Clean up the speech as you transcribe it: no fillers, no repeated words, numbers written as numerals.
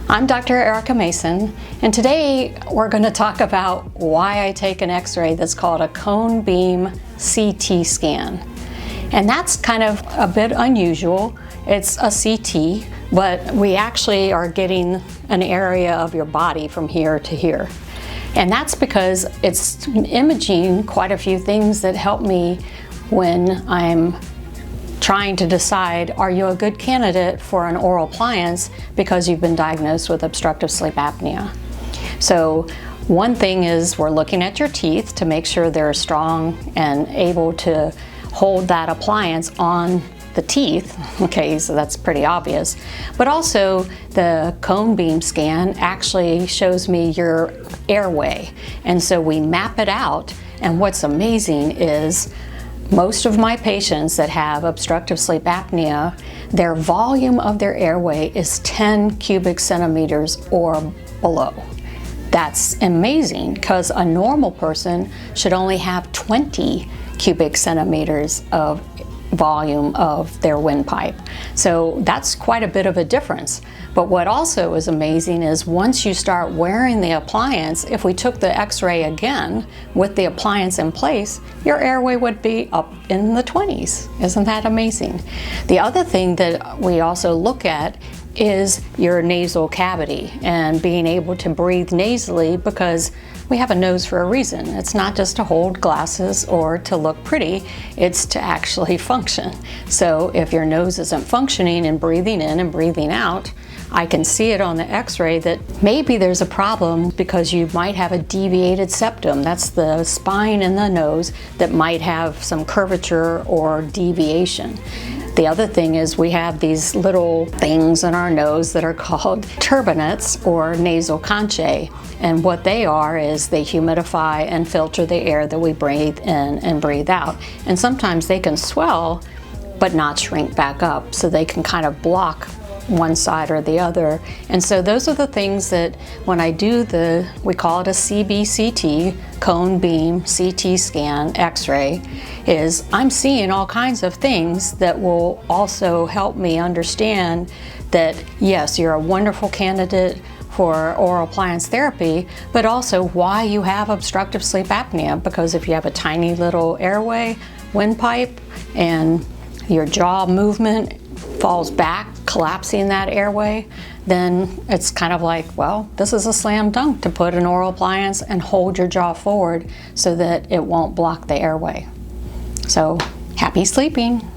I'm Dr. Erika Mason, and today we're going to talk about why I take an X-ray that's called a cone beam CT scan. And that's kind of a bit unusual. It's a CT, but we actually are getting an area of your body from here to here. And that's because it's imaging quite a few things that help me when I'm trying to decide, are you a good candidate for an oral appliance because you've been diagnosed with obstructive sleep apnea. So one thing is we're looking at your teeth to make sure they're strong and able to hold that appliance on the teeth. Okay, so that's pretty obvious. But also the cone beam scan actually shows me your airway. And so we map it out, and what's amazing is most of my patients that have obstructive sleep apnea, their volume of their airway is 10 cubic centimeters or below. That's amazing because a normal person should only have 20 cubic centimeters of volume of their windpipe. So that's quite a bit of a difference. But what also is amazing is once you start wearing the appliance, if we took the X-ray again with the appliance in place, your airway would be up in the 20s. Isn't that amazing? The other thing that we also look at is your nasal cavity and being able to breathe nasally, because we have a nose for a reason. It's not just to hold glasses or to look pretty, it's to actually function. So if your nose isn't functioning and breathing in and breathing out, I can see it on the X-ray that maybe there's a problem because you might have a deviated septum. That's the spine in the nose that might have some curvature or deviation. The other thing is we have these little things in our nose that are called turbinates or nasal conchae. And what they are is they humidify and filter the air that we breathe in and breathe out. And sometimes they can swell but not shrink back up, so they can kind of block one side or the other. And so those are the things that when I do we call it a CBCT, cone beam CT scan X-ray, is I'm seeing all kinds of things that will also help me understand that yes, you're a wonderful candidate for oral appliance therapy, but also why you have obstructive sleep apnea. Because if you have a tiny little airway, windpipe, and your jaw movement falls back, collapsing that airway, then it's kind of like, well, this is a slam dunk to put an oral appliance and hold your jaw forward so that it won't block the airway. So happy sleeping.